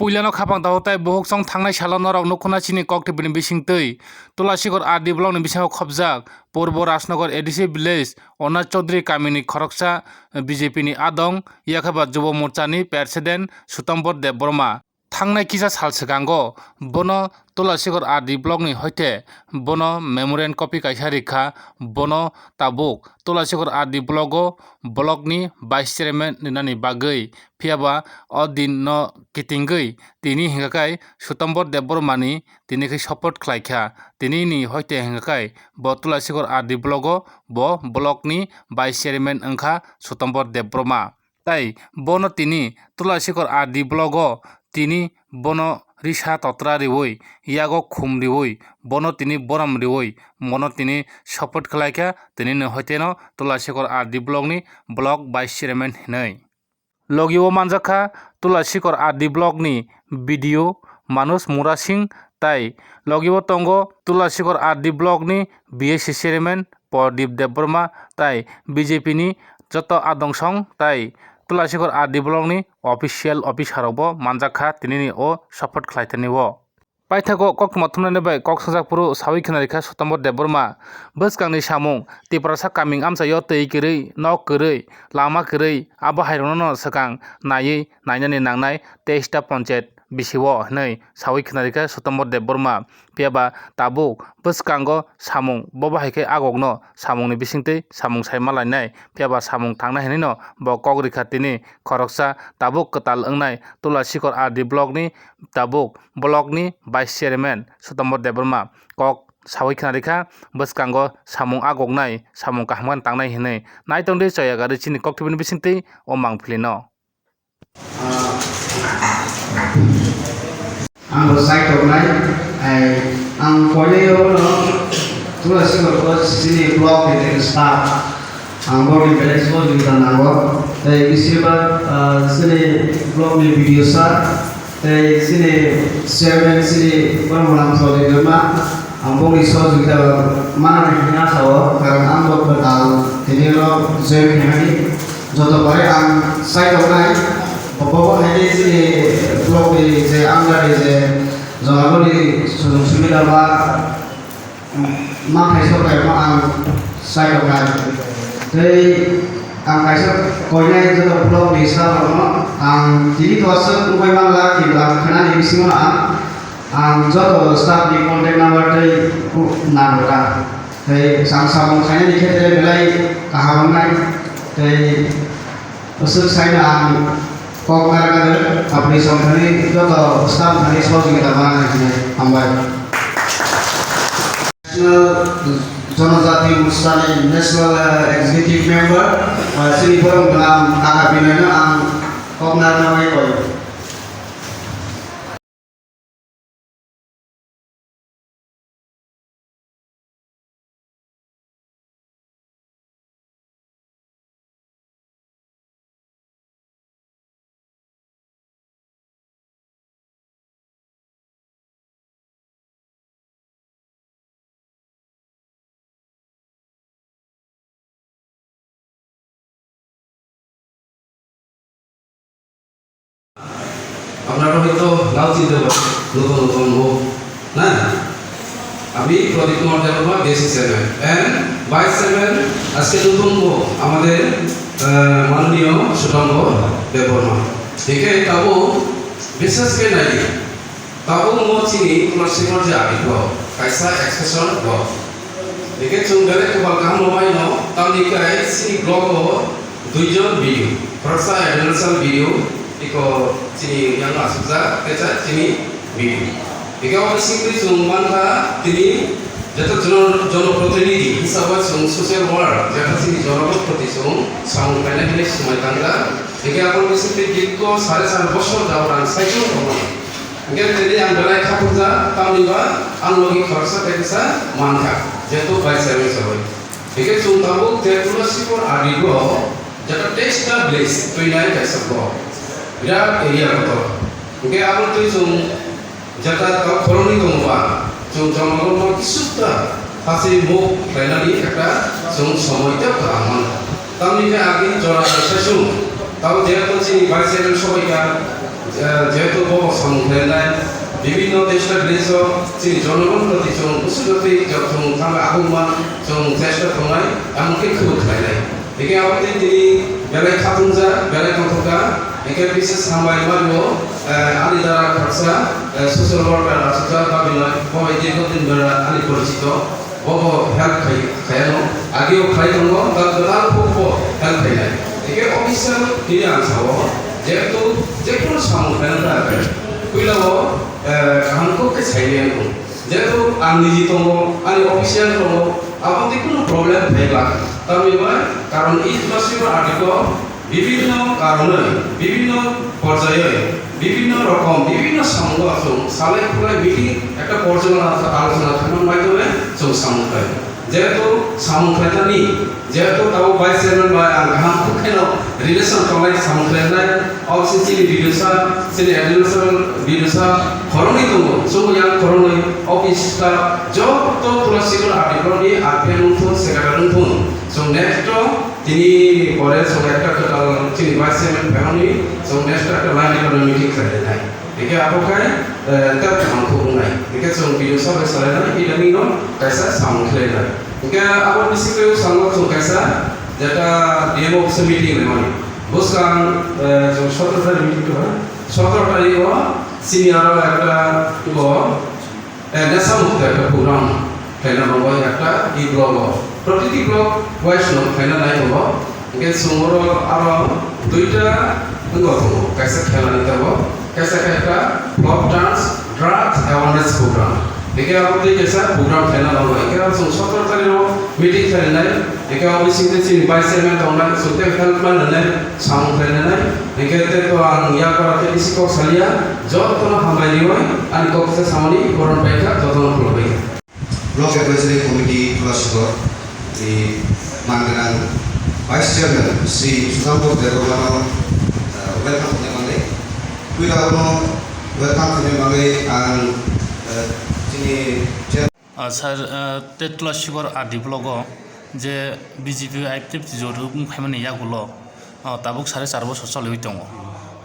Puilano khapang dahotai bohok song thangnai salo norok nukhuna chini koktibini bisingtwi Tulasigor RD block ni bisingo khopjak Purbo Rajnagar ADC village Ona Chaudhary Kamini khoroksa BJP ni adong yakaba Jubo Morcha ni president Sutambor Debborma thangnai kisa sal sigango bono Tulasigor RD block ni hoite bono memorial copy kaisa rikha bono tabuk Tulasigor RD block ni vice chairman nani bagui phiaba o din no kitingui tini hingakai Sutambor Debborma ni tini ke support khlaikha tini ni hoite hingakai bo Tulasigor RD bo block ni vice chairman wngkha Sutambor Debborma tai bono tini Tulasigor RD tini bono risa totra riwoi yago khum riwoi bono tini boram riwoi mono tini support khlaikha tini no hoite no Tulasigor RD block ni block vice chairman hinai logio manjakha Tulasigor RD block ni BDO Manus Mura Singh tai logio tongo Tulasigor RD block ni BSC chairman Pradip Debborma tai BJP ni joto adongsong tai Tulasigor RD block ni official officer bo manjakha tini ni o support khlaitani o paithago kok mathumnani bai kok sajakpuru sawi khinarikha Sutambor Debborma bwskangni samung tiprasa kaming amchayo tei kwrui nok kwrui lama kwrui abo hairokno no swkang nainani nangnai 23 ta panchayat bisio hnai sawi khinarikha Sutambor Debborma phiaba tabuk bwskango samung bobo haikhe agokno samungni bisingtwi samung saima lainai phiaba samung thangnai hinai no bo kok rikha tini khoroksa tabuk kwtal wngnai Tulasigor RD block ni tabuk block ni vice chairman Sutambor Debborma kok sawi khinarikha bwskango samung agoknai samung kaham tangnai hinai naitongdi chayagari chini koktibini bisingtwi o mangpili no ang site online ay ang polio no Tulasigor sini block ni staff ang board balance mo kita nago ay isiba sini block ni video sa ay sini chairman sini pemalang soli gema ang board iso kita mana ni nasawo karena ang board betal tiniro join ni joto pare ang site online Bapak ini sini blog di je anggar di je jangan di sudah apa mak kaisar kayak mak saya kan jadi ang kaisar koinnya itu blog di sana ang jadi tuasnya umpai mang lagi lah karena di sini ang jodoh staff di kontak nomor dari naga jadi sang kayaknya di kita belai kahawangan jadi usul saya ang kok karena अपनी संगठन जो तो staff धनी सोच के दबाना है हमारे नेशनल जनजाति मुस्तानी नेशनल एग्जीक्यूटिव मेंबर श्री परम नाम kakak binana ang kok namanya koy আপনারা হয়তো নাও চিনতে পারেন নতুন হোক না আমি Pradip Kumar Debbarma BSC chairman and vice chairman আজকে নতুন হোক আমাদের মাননীয় সুতম্বর দেববর্মা একে তাবো বিশেষ করে নাই তাবো মো চিনি Tulasigor যে আবির্ভ কাইসা এক্সপ্রেশন ব্লগ একে চুংগারে কবাল কাম নমাই ন তামনিকাই সিনি ব্লগ দুইজন ভিডিও ফরসা educational video iko sini yang masukza keca sini video. Ika orang singkri sumban ka tini jatuh jono protinidi hisabat sung social work jatuh sini jono proti sung sang kena kini semai tangga. Ika orang singkri jiko sare bosor dawaran sajo orang. Ika jadi yang belai kapuza tahun ini anlogi khorsa keca manka jatuh vice chairman sahaja. Ika sung tahu Tulasigor RD jatuh testa blaze tuinai keca go. বিরাট area কত ওকে আপন তুই জং যাতায়াত খরনি দংবা জং জনগণ কিছুটা ফাসি মুখ লাইনানি একটা জং সময়টা কামান তামনিকে আগে জরা শেষু তাও যেহেতু চিনি ভাইস চেয়ারম্যান সবাইকার যেহেতু সংখ্যায় বিভিন্ন দেশের দেশ जोंनि জনগণ প্রতি जों उसुगति जों थांगा आगुमा जों চেষ্টা खालामनाय एमनकि खबर खालायनाय बेखे आबादि दिनै बेलाय खाथुमजा बेलाय खाथुमगा बेखे बिसेस हामबाय मारियो आलिदारा खरसा ससियेल वार्कार आसुजा बाबिना बबाय दीर्घदिन बेरा आलि परिचित बबो हेल्प खायानो आगेও खाय दङ दा गोदान बबो हेल्प खायनाय बेखे अफिसियेल दिनै आं सावो जेहेतु जेखुनु सामोखायानो फैलाव आंखौ सायनायानो दं जेहेतु आं निजि दङ आंनि अफिसियेल दङ आपन जिखुनु प्रब्लेम थायोब्ला तारमाने कारण এই তুলাসীগড় আর্টিকল বিভিন্ন কারণে বিভিন্ন পর্যায়ে বিভিন্ন রকম বিভিন্ন সংগঠন সালে খুলে মিটিং একটা পর্যালোচনা আলোচনা থাকার মাধ্যমে সামুখায় যেহেতু সামুখায়নি যেহেতু তাও ভাইস চেয়ারম্যান বা গাহাম খুখেন রিলেশন খালাय সামুখাयनाय অবশ্যই চিনি বিদুসা চিনি এডুকেশনাল বিদুসা খরনি দङ जों খরনি অফিস স্টাফ যত তুলাসীগড় আর্টিকলনি আফেনুথ সেক্রেটারিথ जों नेक्स्ट তিনি পরে जों একটা চিনি ভাইস চেয়ারম্যান ফ্যামিলি जों नेक्स्ट একটা লাইন ইকোনমি মিটিং খাलायनाय बेखे आबोखाय तब खामखौ बुंनाय बेखे जों भिडिअ साबाय सालायनाय इदानि न कायसा सामख्लायनाय बेखे आबो बिसिखौ सांगो जों कायसा जेटा डिएम अफिस मिटिं माने बुसकां जों 17 तारिख मिटिं तो 17 तारिख सिनियर একটা গো নেশা মুক্ত একটা প্রোগ্রাম খাইনা দङ একটা ই ব্লগ প্রতিটি ব্লগ ওয়াইস ন খাইনা নাই দङ बेखे जोंरो आरो दुइटा दङ कायसा खेलानि दङ कैसा कहता block dance drugs awareness programme बेखे आबोदि कैसा प्रोग्राम खेलना दङ एके जों 17 तारिख मिटिं खालायनाय बेखे अबसिंते चिनि भाइस चेयारमैन दंना सुते हेल्प माननाय सामु खालायनाय बेखे तो आं या कराते इसिको सालिया जतन हामबायनि होय आनि कक्से सामनि गरन बायका जतन खुलबाय block advisory committee Tulasigarh the Manganan Vice Chairman Sri Sudhampo Devarmano welcome to the welcome to the and sir তে তুলাসীগড় আদি ব্লগ যে বিজেপি আইপিএফ জরু বুंखायमोन यागुल ताबुक 4.5 বছর চলিबाय दङ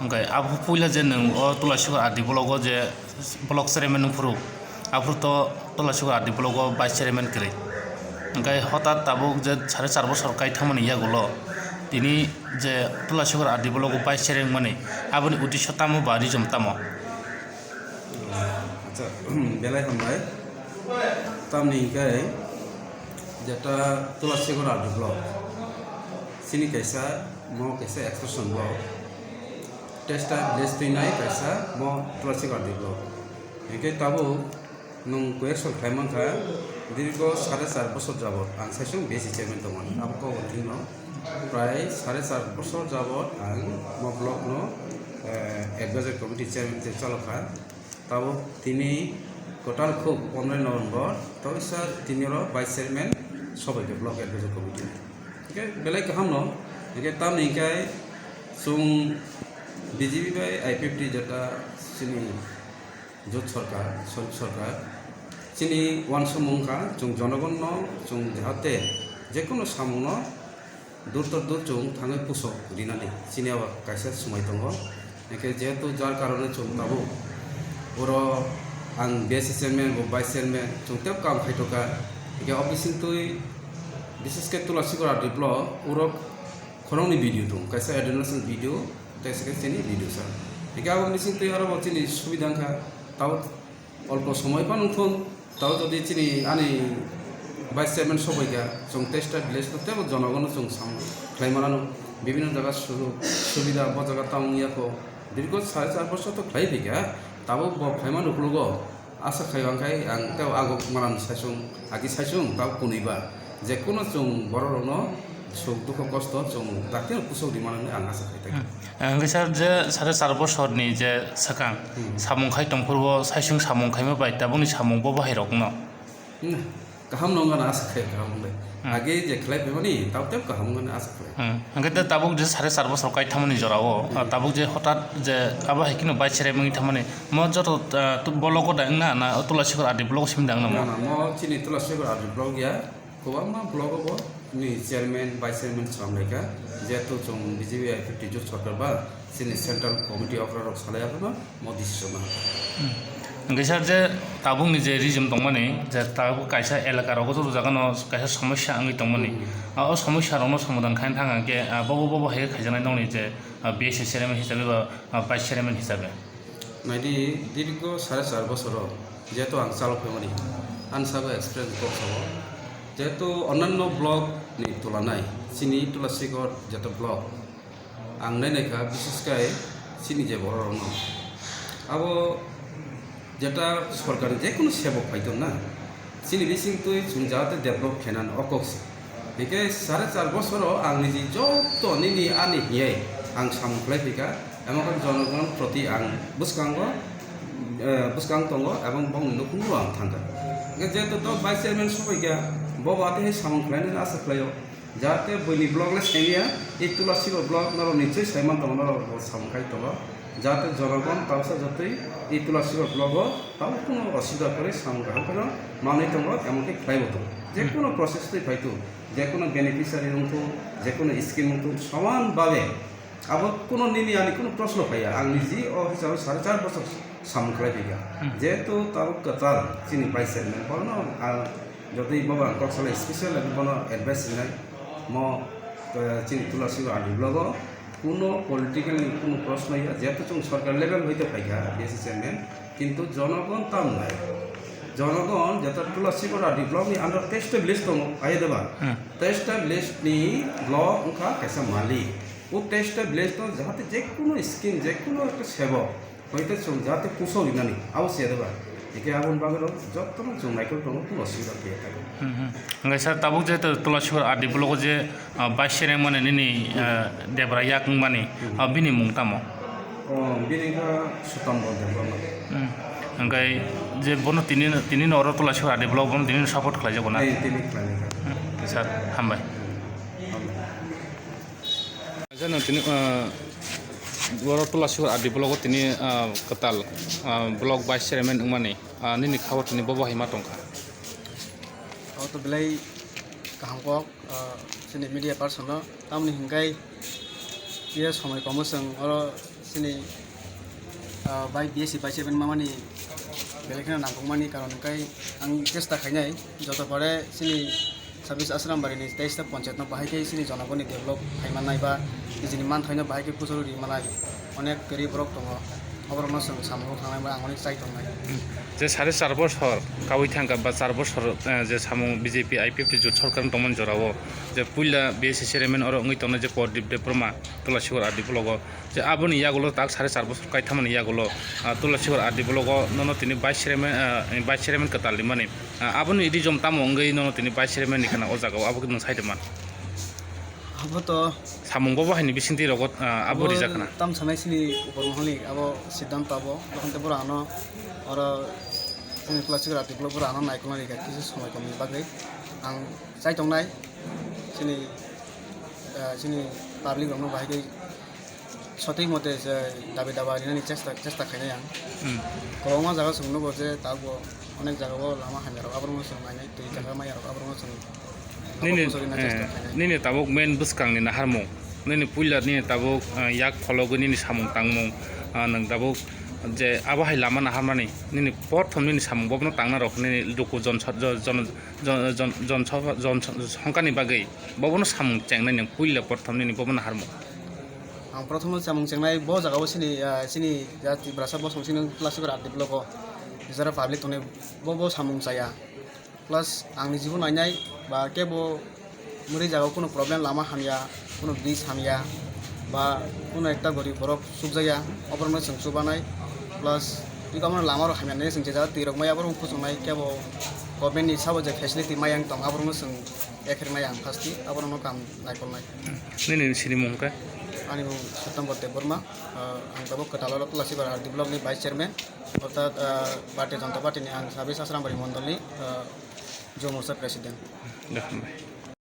ओमफ्राय आबो पयला जे नों तुलासीगढ़ आदि ब्लग जे ब्लक चेयारमैन नोंफोरो आबोथ' तुलासीगढ़ आदि ब्लग भाइस चेयारमैन करे ओमफ्राय हठाৎ ताबुक जे 4.5 বছর कायथामोन यागुल তিনি যে তুলাসীগড় আদি ব্লগ ভাইস চেয়ারম্যান মানে আপনি উদ্দেশ্য তামো বা রিজম তামো আচ্ছা বেলায় হামবাই তামনি গাই যেটা তুলাসীগড় আদি ব্লগ সিনি কাইসা ম কাইসা এক্সপ্রেশন ব্লগ টেস্টা প্লেস তুইনাই কাইসা ম তুলাসীগড় আদি ব্লগ একে তাবো নং কোয়েকশন খাইমানখা দীর্ঘ 4.5 বছর যাবত আং সাইসং বেসি চেয়ারম্যান দমন আপকো অধীন প্রায় 4.5 বছর যাবত আং ম ব্লক ন এডভাইজারি কমিটি চেয়ারম্যান যে চালকা তাবো তিনি টোটাল খুব 15 নভেম্বর তবে স্যার তিনিরও ভাইস চেয়ারম্যান সবাইকে ব্লক এডভাইজারি কমিটি ওকে বেলায় কাহাম ন একে তাম নিকাই সুং বিজেপি বাই আইপিএফটি যেটা চিনি জোট সরকার শরীফ সরকার চিনি ওয়ান সমুখা जों জনগণ जों जाहाथे जेकुनु सामुन दूर जों थाङै पुसक दिनानै चिनियाव कायसा समाय दङ एखे जेहेतु जार कारणे जों ताबो बर आं बेसि चेयारमैन व भाइस चेयारमैन जों तेब काम खायथका एखे अफिसिंतुय बिसेसके तुलासीगढ़ आदि ब्लक उरक खरंनि भिडिअ दं कायसा एडुकेशन भिडिअ तेसके चिनि भिडिअ सा एखे आबो मिसिंतुय आरो चिनि सुबिदांखा ताव अल्प समय पानुथन ताव जदि चिनि आनि भाइस चेयारमैन सबाइगा जों टेस्टा भिलेज तेबो जनगण जों खालायमानो বিভিন্ন জায়গা সুবিধা ব জায়গা তাও ইয়াকো দীর্ঘ 4.5 বছর তো খাইबिगा ताबो ब खायमानो खुलगो आशा खायबांखाय आं तेव आगो मारान सायसुं आगि सायसुं ताव कुनैबा जेकुनु जों बर'नो सुख दुख कष्ट जों दाख्लै कुसौ दिमाननो आं आशा खायथाय ओमफ्राय सार जे 4.5 বছরनि जे साकां सामुंखाय दंफोरबो सायसुं सामुंखायमो बाय दाबुनि सामुंबो बाहेराव न गाहाम नंगोन आशा खाय गाहाम आगे जे खालायबायमानि ताव तेव गाहाम नंगोन आशा खाय ओंखाय ताबुक जे 4.5 বছর कायथामोनि जराव ताबुक जे हठाৎ जे आबा हेकिनो भाइस चेयारमैन थामाने म जत ब्लग दांना ना तुलासीगढ़ आदि ब्लग सिम दांना ना म चिनि तुलासीगढ़ आदि ब्लग या गोबां ब्लगबो नि चेयारमैन भाइस चेयारमैन सामलायगा जेहेतु जों बिजेपि आइपिएफटी जुथ सरकार बा sini Central Committee of Rok Salaya apa mau decision lah. Gaisar je tabung ni je rizim tongmani je tabu kaisa elakar ogo to jagano kaisa সমস্যা angi tongmani o সমস্যা rono সমাধান খাইন থাঙা ke bobo he khaijanai dongni je BSc chairman hisabe ba vice chairman hisabe Naidi dirigo 4.5 বছর যেহেতু আং চালক ফেমানি আনসাবে experience কম সব যেহেতু অন্যান্য ব্লগ নি তুলনায় চিনি তুলাসীগড় যেটা ব্লগ আং নাইনাইকা বিশেষকায় চিনি যে বড় রং আবো যেটা সরকারি যে কোনো সেবক পাইতো না চিনি বিসিং তুই যাতে ডেভেলপ খেনান অকসি বেকে 4.5 বছর আং নিজে যত নিনি আনি হিয়ে আং সামুখলাই ফিকা এমন জনগণ প্রতি আং বুসকাং দङ এবং বংनि नखुंबो आं थांगा जेहेतु तो भाइस चेयरमैन सबाइगा बबाते सामंख्लायनो आसा खालायो जाहाथे बैनि ब्लगले साइनिया এই তুলাসীগড় ব্লক নর নিশ্চয় সাইমান দङ নর সামখাই দङ যাতে জনগণ তাওসা যতই এই তুলাসীগড় ব্লগ তাও কোনো অসুবিধা করে সামগ্রাহ করে মানে দङ এমনকি খাইবো যে কোনো প্রসেসই ফাইতো যে কোনো বেনিফিশিয়ারি হতো যে কোনো স্কিম হতো সমানভাবে আবার কোনো নিনি আনি কোনো প্রশ্ন পাইয়া আং নিজে ও হিসাবে 4.5 বছর সামগ্রাই দিগা যেহেতু তাও কাতার চিনি ভাইস চেয়ারম্যান বলনো আর যদি বাবা কক্সলা স্পেশাল বনো অ্যাডভাইস নাই ম চিনি তুলাসীগড় আদি ব্লগ কোনো পলিটিক্যাল কোনো প্রশ্ন ইয়া যেহেতু তুমি সরকার লেভেল হইতে পাইগা বিএসসি চেয়ারম্যান কিন্তু জনগণ তাম নাই জনগণ যেটা তুলাসীগড় আদি ব্লক নি আন্ডার টেস্ট লিস্ট দङ আই দেবা টেস্ট লিস্ট নি ব্লক উনকা कैसा मालिक ও টেস্ট লিস্ট তো যাতে যে কোনো স্কিম যে কোনো একটা সেবা হইতে চল যাতে পুষো বিনানি আবশ্যক দেবা একে আগুন বাগের যতন জমাইকল দङ কোনো অসুবিধা পেয়ে থাকে gaisar tabuk je tulasígড় আদি blogo je vice chairman ni debra yak mani bini mungtamo ও বিনিকা সুতম্বর দেবনা angkai je bono tini oro tulasígড় আদি blog bono tini support khlaijago na এই তিনি planning gaisar hambai jano tini oro tulasígড় আদি blogo tini katal blog vice chairman umani nini khawar tini bobo hima tongka auto belai kahangkok sini media person no tamni hingkai dia সময় কমসং oro sini bai BSc vice chairman mamani belekna nangkongmani karon hingkai ang chesta khainai joto pare sini service আশ্রম বাড়ি নিজ 23টা পঞ্চায়েত বাহাইকে সিনি জনগণনি develop খাইমানাই বা নিজেনি মান থাইনো বাহাইকে পুজোরি মানাই অনেক গরিব rock দङ অবরণ जों सामु थांनाय बा आंनि चाइ दंनाय जे 4.5 বছর কাউই থাঙ্কা বা 4 বছর যে সামু বিজেপি আইপিএফ জোট সরকার দমন জরাও যে পুইলা বিএসসি চেয়ারম্যান আর ওই তনে যে পরদীপ দেববর্মা তুলাসীগড় আদি ব্লগ যে আবনি ইয়াগুলো তাক 4.5 বছর কাইথামানি ইয়াগুলো তুলাসীগড় আদি ব্লগ নন তিনি ভাইস চেয়ারম্যান কাতালি মানে আবনি ইদি জম তাম অঙ্গই নন তিনি ভাইস চেয়ারম্যান নিখানা ও জাগাও আবকি নন সাইদেমান अब तो সামুং বাবা হাইনি বিসিন্তি রগত আবরি জাখানা tam samai sini upor mohli abo siddhant abo তখন তো পুরানো আর जोंनि तुलासীগড় आदि ब्लग पुरानो नायखौनाय কিছু সময় কমনি বাগै आं চাই दंनाय जोंनि पाब्लिक रंनो बाहाय सतै मते जे दाबि दाबा लिनानि চেষ্টা खायनाय आं गोबां जायगा सोंनो जे ताबो अनेक जायगायाव लामा हान्जाराव आब्रमो सोंनाय दै जायगा मायाव आब्रमो सों nini tabuk main buskang ni naharmung nini puilat nini tabuk yak khologo nini samung tangmung nang tabuk je abahai lama naharmani nini porthom nini samung bobno tangna rok nini duku jon hongkani bagai bobno samung chengnai nang puila porthom nini bobno naharmung ang प्रथम samung chengnai bo jagao sini jati brasa bo songsin tulasীগড় आदि blog jara public tone bo samung chaya plus angni jibon nainai বা কেবো মুরি জায়গায় কোনো problem Lama হামিয়া কোনো bridge হামিয়া বা কোনো একটা গরিব বরফ সুখ জায়গা অপরমে जों সুবানাই প্লাস ই কামনা লামার হামিয়া নেই जों যেটা তিরক মাই আবরম ফুসংনাই কেবো গভর্নমেন্ট হিসাবে যে ফেসিলিটি মায়াং দं আবরমে जों একের মায়াং ফাস্টি আবরম কাম নাইকলনাই nini sini mungka ani मुं सतम्बर देबबर्मा आं दाबो कटालाल तुलासীগড় आदि ब्लगनि भाइस चेयरमैन अर्थात भारतीय जनता पार्टीनि आं साबिस आश्रामबारि मण्डलनि जो मोर्चा प्रेसिडेंट देखांबाय